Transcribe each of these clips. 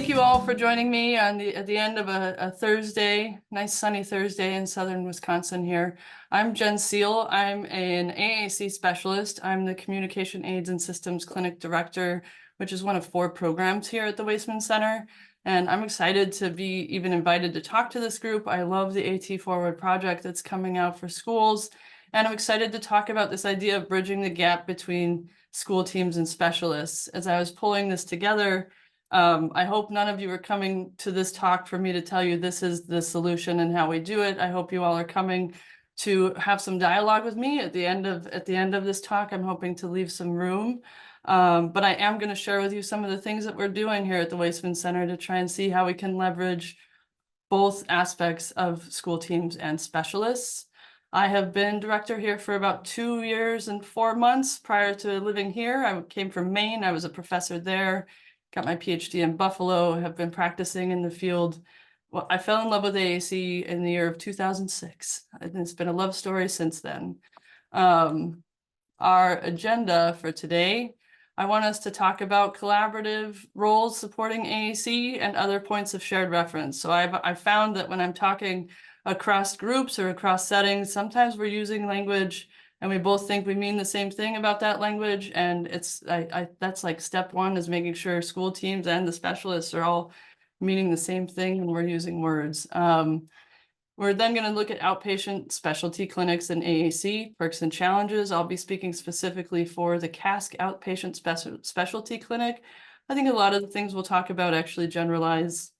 you all for joining me at the end of a Thursday, nice sunny Thursday in southern Wisconsin here. I'm Jen Seal. I'm an AAC specialist. I'm the Communication Aids and Systems Clinic Director, which is one of 4 programs here at the Weissman Center. And I'm excited to be even invited to talk to this group. I love the AT Forward project that's coming out for schools. And I'm excited to talk about this idea of bridging the gap between school teams and specialists. As I was pulling this together, I hope none of you are coming to this talk for me to tell you this is the solution and how we do it. I hope you all are coming to have some dialogue with me at the end of this talk. I'm hoping to leave some room. But I am going to share with you some of the things that we're doing here at the Weissman Center to try and see how we can leverage both aspects of school teams and specialists. I have been director here for about 2 years and 4 months prior to living here. I came from Maine. I was a professor there. Got my PhD in Buffalo, have been practicing in the field. Well, I fell in love with AAC in the year of 2006, and it's been a love story since then. Our agenda for today, I want us to talk about collaborative roles supporting AAC and other points of shared reference. So I've found that when I'm talking across groups or across settings, sometimes we're using language and we both think we mean the same thing about that language. And that's like step 1 is making sure school teams and the specialists are all meaning the same thing when we're using words. We're then going to look at outpatient specialty clinics and AAC, perks and challenges. I'll be speaking specifically for the CASC outpatient specialty clinic. I think a lot of the things we'll talk about actually generalize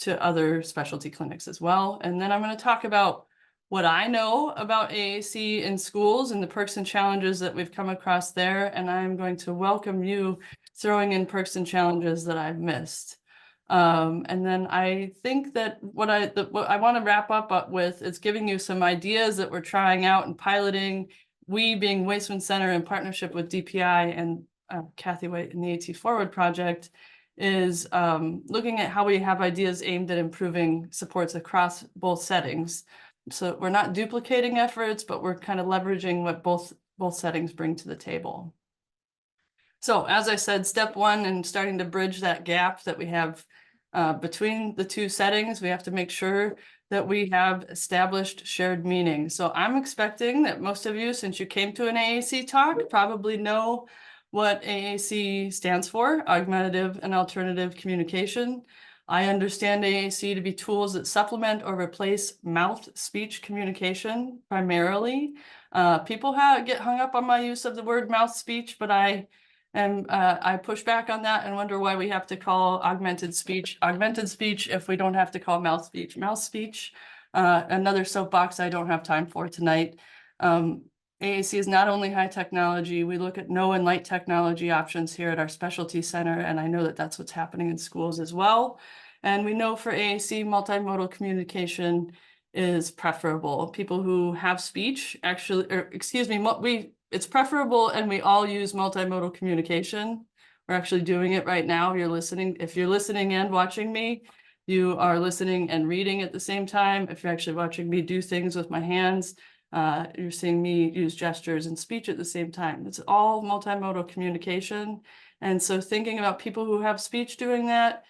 to other specialty clinics as well. And then I'm going to talk about what I know about AAC in schools and the perks and challenges that we've come across there. And I'm going to welcome you throwing in perks and challenges that I've missed. And then I think that what I want to wrap up with is giving you some ideas that we're trying out and piloting. We being Weissman Center in partnership with DPI and Kathy White in the AT Forward project is looking at how we have ideas aimed at improving supports across both settings. So we're not duplicating efforts, but we're kind of leveraging what both settings bring to the table. So as I said, step 1 and starting to bridge that gap that we have between the 2 settings, we have to make sure that we have established shared meaning. So I'm expecting that most of you, since you came to an AAC talk, probably know what AAC stands for, Augmentative and Alternative Communication. I understand AAC to be tools that supplement or replace mouth-speech communication primarily. People get hung up on my use of the word mouth-speech, but I push back on that and wonder why we have to call augmented speech if we don't have to call mouth-speech mouth-speech. Another soapbox I don't have time for tonight. AAC is not only high technology. We look at no and light technology options here at our specialty center, and I know that that's what's happening in schools as well. And we know for AAC, multimodal communication is preferable. People who have speech actually, or excuse me, it's preferable, and we all use multimodal communication. We're actually doing it right now. You're listening. If you're listening and watching me, you are listening and reading at the same time. If you're actually watching me do things with my hands, you're seeing me use gestures and speech at the same time. It's all multimodal communication. And so thinking about people who have speech doing that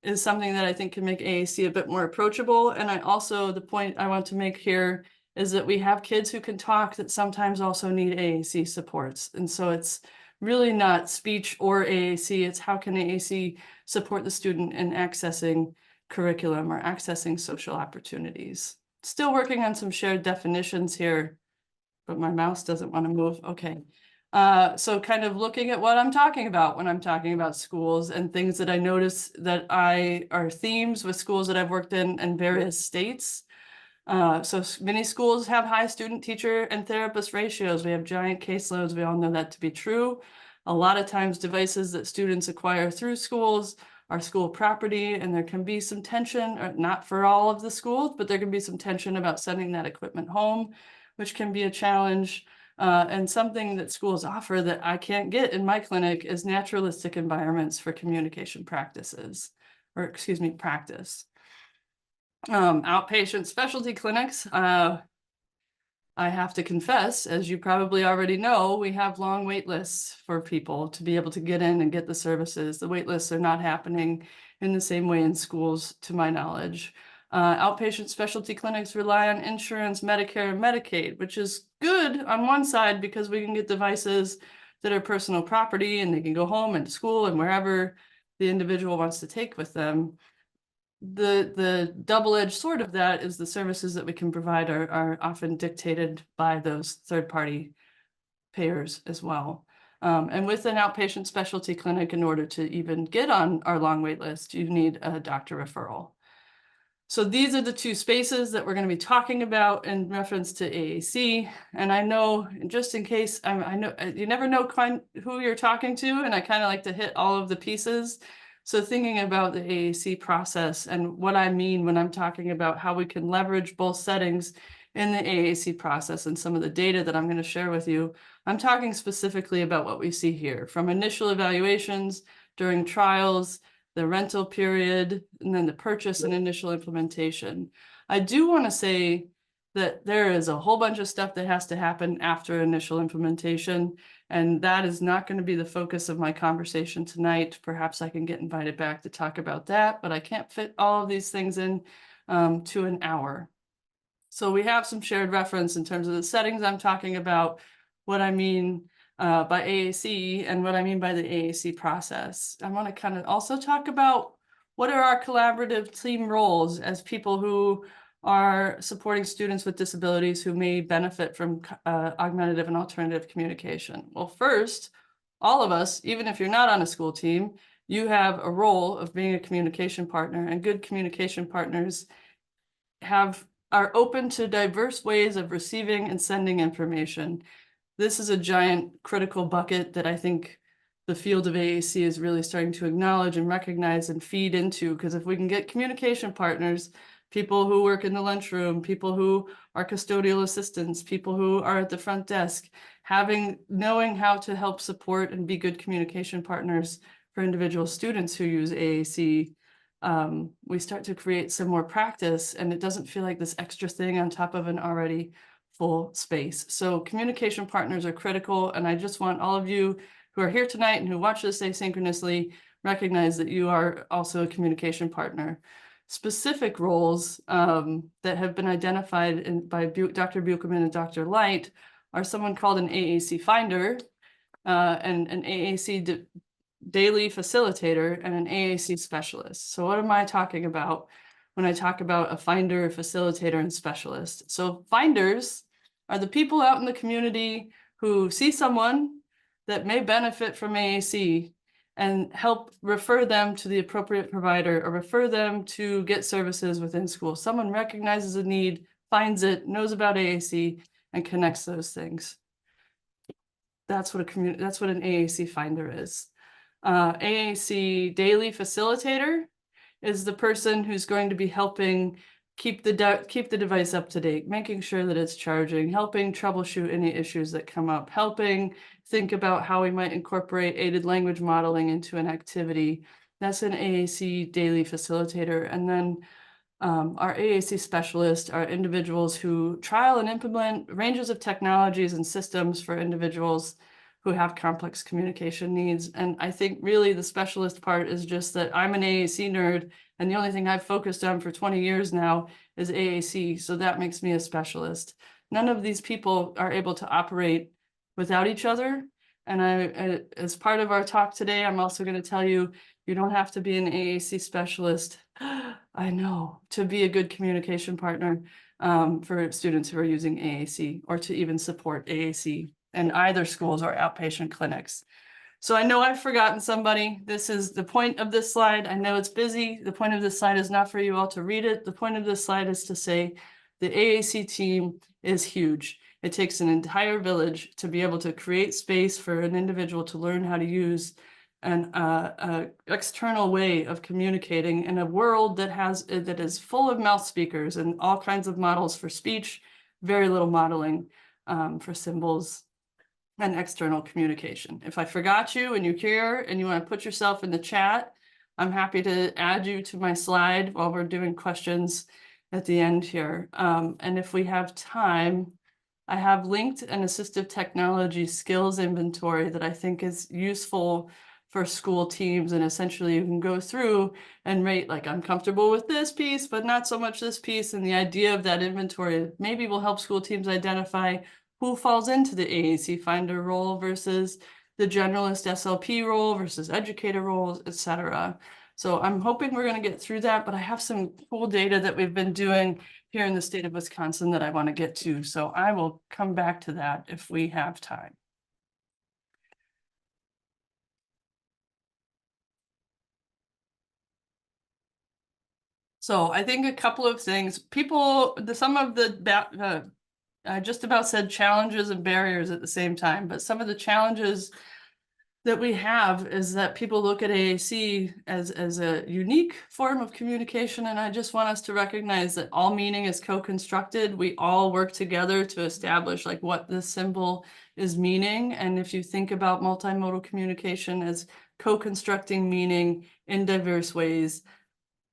is something that I think can make AAC a bit more approachable. And the point I want to make here is that we have kids who can talk that sometimes also need AAC supports. And so it's really not speech or AAC, it's how can AAC support the student in accessing curriculum or accessing social opportunities. Still working on some shared definitions here, but my mouse doesn't want to move. Okay. So kind of looking at what I'm talking about when I'm talking about schools and things that I notice that are themes with schools that I've worked in various states. So many schools have high student, teacher, and therapist ratios. We have giant caseloads. We all know that to be true. A lot of times devices that students acquire through schools are school property, and there can be some tension, or not for all of the schools, but there can be some tension about sending that equipment home, which can be a challenge. And something that schools offer that I can't get in my clinic is naturalistic environments for communication practices, or excuse me, practice. Outpatient specialty clinics, I have to confess, as you probably already know, we have long wait lists for people to be able to get in and get the services. The wait lists are not happening in the same way in schools, to my knowledge. Outpatient specialty clinics rely on insurance, Medicare, and Medicaid, which is good on one side because we can get devices that are personal property and they can go home and to school and wherever the individual wants to take with them. The double-edged sword of that is the services that we can provide are often dictated by those third-party payers as well. And with an outpatient specialty clinic, in order to even get on our long wait list, you need a doctor referral. So these are the two spaces that we're going to be talking about in reference to AAC. And I know, just in case, I know you never know who you're talking to, and I kind of like to hit all of the pieces. So thinking about the AAC process and what I mean when I'm talking about how we can leverage both settings in the AAC process and some of the data that I'm going to share with you, I'm talking specifically about what we see here, from initial evaluations, during trials, the rental period, and then the purchase and initial implementation. I do want to say that there is a whole bunch of stuff that has to happen after initial implementation, and that is not going to be the focus of my conversation tonight. Perhaps I can get invited back to talk about that, but I can't fit all of these things in to an hour. So we have some shared reference in terms of the settings I'm talking about, what I mean by AAC and what I mean by the AAC process. I want to kind of also talk about what are our collaborative team roles as people who are supporting students with disabilities who may benefit from augmentative and alternative communication. Well, first, all of us, even if you're not on a school team, you have a role of being a communication partner, and good communication partners are open to diverse ways of receiving and sending information. This is a giant critical bucket that I think the field of AAC is really starting to acknowledge and recognize and feed into, because if we can get communication partners, people who work in the lunchroom, people who are custodial assistants, people who are at the front desk, knowing how to help support and be good communication partners for individual students who use AAC, we start to create some more practice, and it doesn't feel like this extra thing on top of an already full space. So communication partners are critical, and I just want all of you who are here tonight and who watch this asynchronously recognize that you are also a communication partner. Specific roles that have been identified by Dr. Buchelman and Dr. Light are someone called an AAC finder and an AAC daily facilitator and an AAC specialist. So what am I talking about when I talk about a finder, facilitator, and specialist? So finders are the people out in the community who see someone that may benefit from AAC and help refer them to the appropriate provider or refer them to get services within school. Someone recognizes a need, finds it, knows about AAC, and connects those things. That's what an AAC finder is. AAC daily facilitator is the person who's going to be helping keep the device up to date, making sure that it's charging, helping troubleshoot any issues that come up, helping think about how we might incorporate aided language modeling into an activity. That's an AAC daily facilitator. And then our AAC specialists are individuals who trial and implement ranges of technologies and systems for individuals who have complex communication needs. And I think really the specialist part is just that I'm an AAC nerd, and the only thing I've focused on for 20 years now is AAC, so that makes me a specialist. None of these people are able to operate without each other. And as part of our talk today, I'm also going to tell you, you don't have to be an AAC specialist, I know, to be a good communication partner for students who are using AAC, or to even support AAC in either schools or outpatient clinics. So I know I've forgotten somebody. This is the point of this slide. I know it's busy. The point of this slide is not for you all to read it. The point of this slide is to say the AAC team is huge. It takes an entire village to be able to create space for an individual to learn how to use an external way of communicating in a world that is full of mouth speakers and all kinds of models for speech, very little modeling for symbols and external communication. If I forgot you and you're here and you want to put yourself in the chat, I'm happy to add you to my slide while we're doing questions at the end here. And if we have time, I have linked an assistive technology skills inventory that I think is useful for school teams, and essentially you can go through and rate, like, I'm comfortable with this piece, but not so much this piece. And the idea of that inventory maybe will help school teams identify who falls into the AAC finder role versus the generalist SLP role versus educator roles, etc. So I'm hoping we're going to get through that, but I have some cool data that we've been doing here in the state of Wisconsin that I want to get to. So I will come back to that if we have time. So I think a couple of things, some of the, I just about said challenges and barriers at the same time, but some of the challenges that we have is that people look at AAC as a unique form of communication. And I just want us to recognize that all meaning is co-constructed. We all work together to establish like what this symbol is meaning. And if you think about multimodal communication as co-constructing meaning in diverse ways,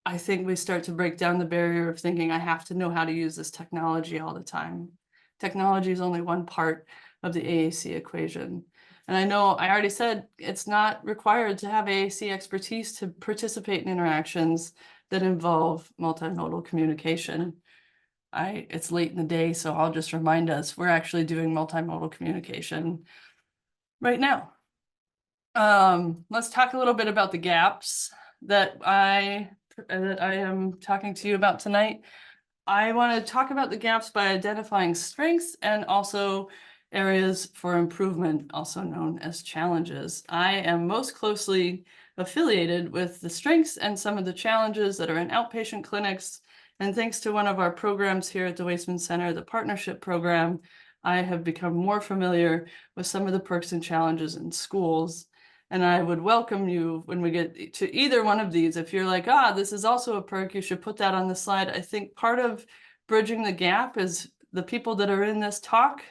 I think we start to break down the barrier of thinking I have to know how to use this technology all the time. Technology is only one part of the AAC equation. And I know I already said it's not required to have AAC expertise to participate in interactions that involve multimodal communication. It's late in the day, so I'll just remind us we're actually doing multimodal communication right now. Let's talk a little bit about the gaps that I am talking to you about tonight. I want to talk about the gaps by identifying strengths and also areas for improvement, also known as challenges. I am most closely affiliated with the strengths and some of the challenges that are in outpatient clinics. And thanks to one of our programs here at the Waisman Center, the partnership program, I have become more familiar with some of the perks and challenges in schools. And I would welcome you when we get to either one of these. If you're like, this is also a perk, you should put that on the slide. I think part of bridging the gap is the people that are in this talk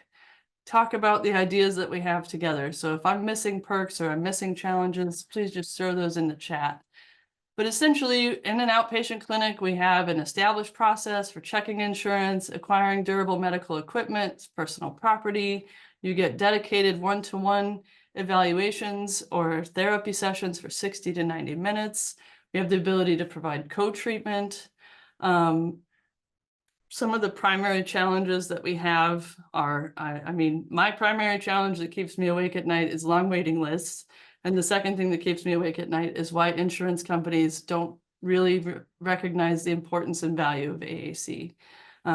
about the ideas that we have together. So if I'm missing perks or I'm missing challenges, please just throw those in the chat. But essentially, in an outpatient clinic, we have an established process for checking insurance, acquiring durable medical equipment, personal property. You get dedicated one-to-one evaluations or therapy sessions for 60 to 90 minutes. We have the ability to provide co-treatment. Some of the primary challenges that we have are, my primary challenge that keeps me awake at night is long waiting lists. And the second thing that keeps me awake at night is why insurance companies don't really recognize the importance and value of AAC.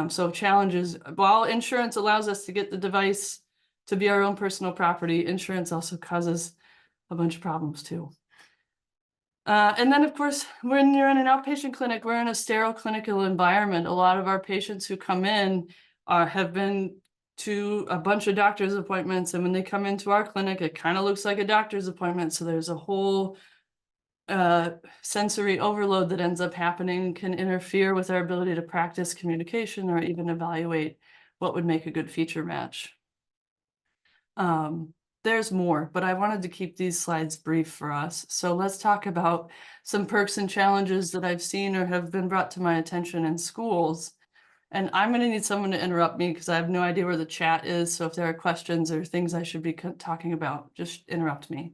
So challenges, while insurance allows us to get the device to be our own personal property, insurance also causes a bunch of problems too. And then, of course, when you're in an outpatient clinic, we're in a sterile clinical environment. A lot of our patients who come in have been to a bunch of doctor's appointments. And when they come into our clinic, it kind of looks like a doctor's appointment. So there's a whole sensory overload that ends up happening, can interfere with our ability to practice communication or even evaluate what would make a good feature match. There's more, but I wanted to keep these slides brief for us. So let's talk about some perks and challenges that I've seen or have been brought to my attention in schools. And I'm going to need someone to interrupt me because I have no idea where the chat is. So if there are questions or things I should be talking about, just interrupt me.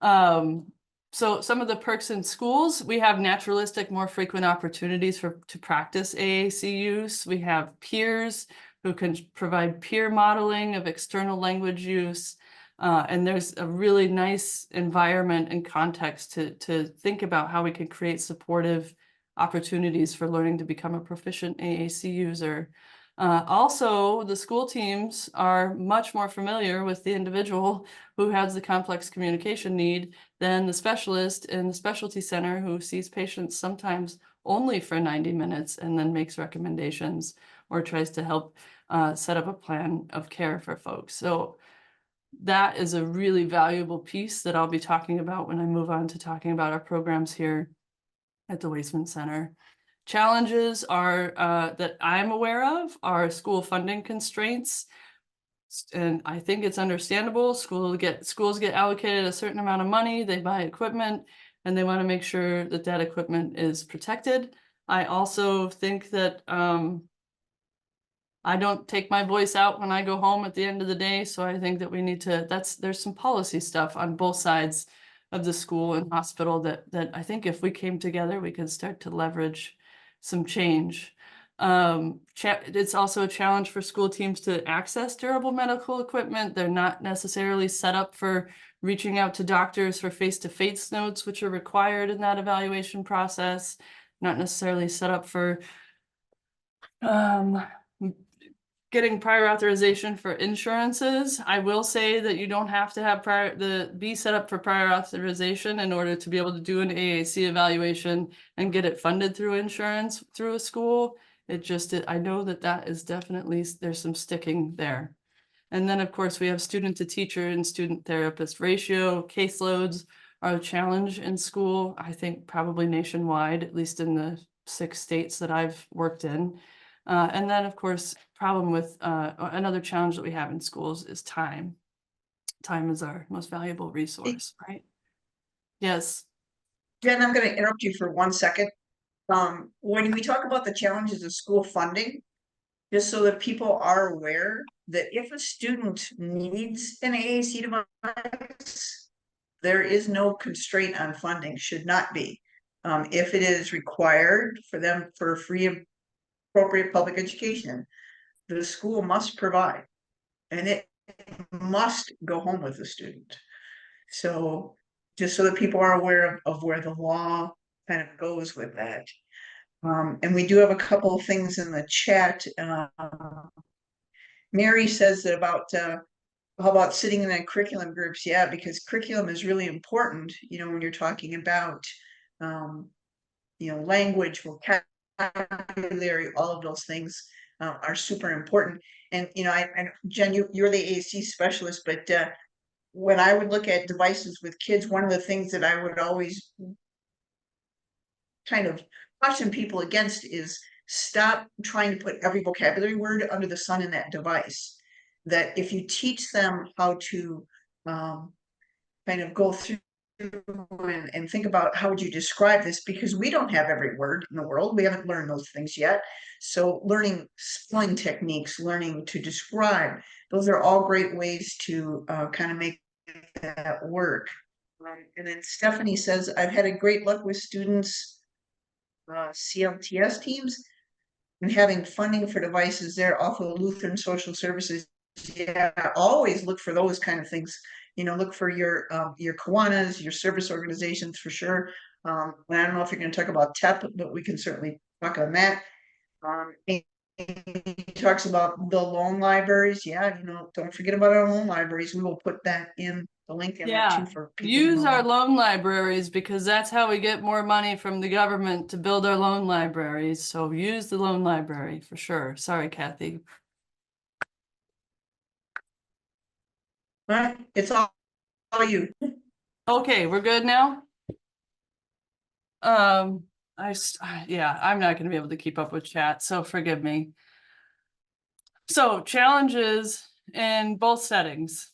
So some of the perks in schools, we have naturalistic, more frequent opportunities to practice AAC use. We have peers who can provide peer modeling of external language use. And there's a really nice environment and context to think about how we can create supportive opportunities for learning to become a proficient AAC user. Also, the school teams are much more familiar with the individual who has the complex communication need than the specialist in the specialty center who sees patients sometimes only for 90 minutes and then makes recommendations or tries to help set up a plan of care for folks. So that is a really valuable piece that I'll be talking about when I move on to talking about our programs here at the Waisman Center. Challenges are that I'm aware of are school funding constraints. And I think it's understandable. Schools get allocated a certain amount of money, they buy equipment, and they want to make sure that that equipment is protected. I also think that I don't take my voice out when I go home at the end of the day. So I think that we need to, there's some policy stuff on both sides of the school and hospital that I think if we came together, we could start to leverage some change. It's also a challenge for school teams to access durable medical equipment. They're not necessarily set up for reaching out to doctors for face-to-face notes, which are required in that evaluation process. Not necessarily set up for getting prior authorization for insurances. I will say that you don't have to have be set up for prior authorization in order to be able to do an AAC evaluation and get it funded through insurance through a school. I know that is definitely, there's some sticking there. And then of course we have student to teacher and student therapist ratio. Caseloads are a challenge in school, I think probably nationwide, at least in the 6 states that I've worked in. And then of course, problem with another challenge that we have in schools is time. Time is our most valuable resource, right? Yes. Jen, I'm going to interrupt you for 1 second. When we talk about the challenges of school funding, just so that people are aware that if a student needs an AAC device, there is no constraint on funding, should not be. If it is required for them for free and appropriate public education, the school must provide, and it must go home with the student. So just so that people are aware of where the law kind of goes with that. And we do have a couple of things in the chat. Mary says that about how about sitting in the curriculum groups? Yeah, because curriculum is really important, when you're talking about language, vocabulary, all of those things are super important. And Jen, you're the AAC specialist, but when I would look at devices with kids, one of the things that I would always kind of caution people against is stop trying to put every vocabulary word under the sun in that device. That if you teach them how to kind of go through and think about how would you describe this, because we don't have every word in the world, we haven't learned those things yet. So learning spelling techniques, learning to describe, those are all great ways to kind of make that work. And then Stephanie says, I've had a great luck with students CLTS teams and having funding for devices there off of Lutheran Social Services. Yeah, always look for those kind of things. Look for your Kiwanis, your service organizations for sure. And I don't know if you're going to talk about TEP, but we can certainly talk on that. He talks about the loan libraries. Yeah, don't forget about our loan libraries. We will put that in the link in there too for people. Use our loan libraries, because that's how we get more money from the government to build our loan libraries. So use the loan library for sure. Sorry, Kathy. All right, it's all you. Okay, we're good now. I'm not going to be able to keep up with chat, so forgive me. So challenges in both settings.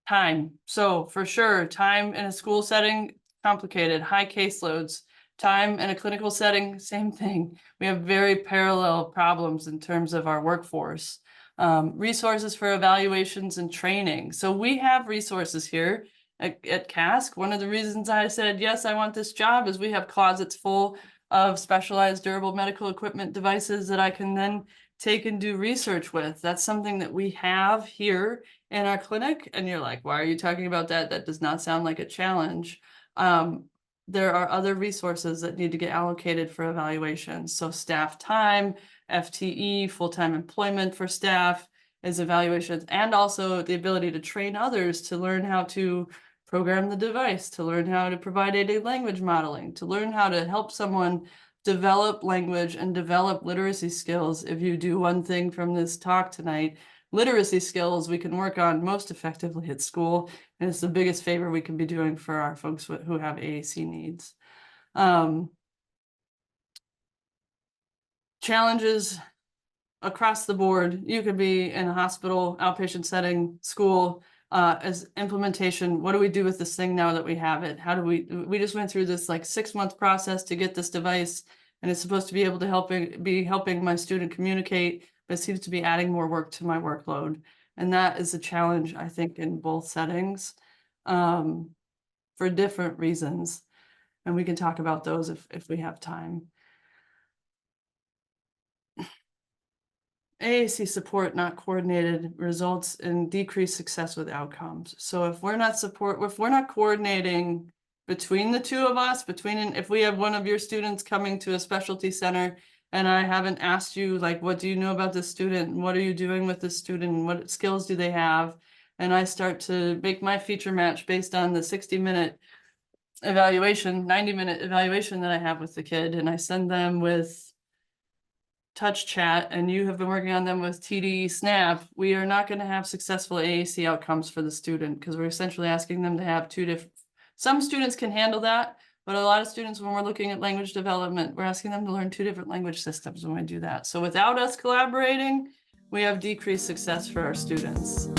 Time. So for sure, time in a school setting, complicated, high caseloads. Time in a clinical setting, same thing. We have very parallel problems in terms of our workforce. Resources for evaluations and training. So we have resources here at CASC. One of the reasons I said, yes, I want this job is we have closets full of specialized durable medical equipment devices that I can then take and do research with. That's something that we have here in our clinic. And you're like, why are you talking about that? That does not sound like a challenge. There are other resources that need to get allocated for evaluations. So staff time, FTE, full-time employment for staff is evaluations, and also the ability to train others to learn how to program the device, to learn how to provide AD language modeling, to learn how to help someone develop language and develop literacy skills. If you do one thing from this talk tonight, literacy skills we can work on most effectively at school, and it's the biggest favor we can be doing for our folks who have AAC needs. Challenges across the board. You could be in a hospital, outpatient setting, school, as implementation. What do we do with this thing now that we have it? How do we just went through this like 6-month process to get this device, and it's supposed to be able to helping my student communicate, but it seems to be adding more work to my workload. And that is a challenge, I think, in both settings. for different reasons. And we can talk about those if we have time. AAC support not coordinated results in decreased success with outcomes. So if we're not coordinating between the two of us, if we have one of your students coming to a specialty center and I haven't asked you, like, what do you know about this student? And what are you doing with this student? What skills do they have? And I start to make my feature match based on the 60-minute evaluation, 90-minute evaluation that I have with the kid, and I send them with touch chat, and you have been working on them with TD Snap, we are not going to have successful AAC outcomes for the student, because we're essentially asking them to have two different, some students can handle that, but a lot of students, when we're looking at language development, we're asking them to learn two different language systems when we do that. So without us collaborating, we have decreased success for our students.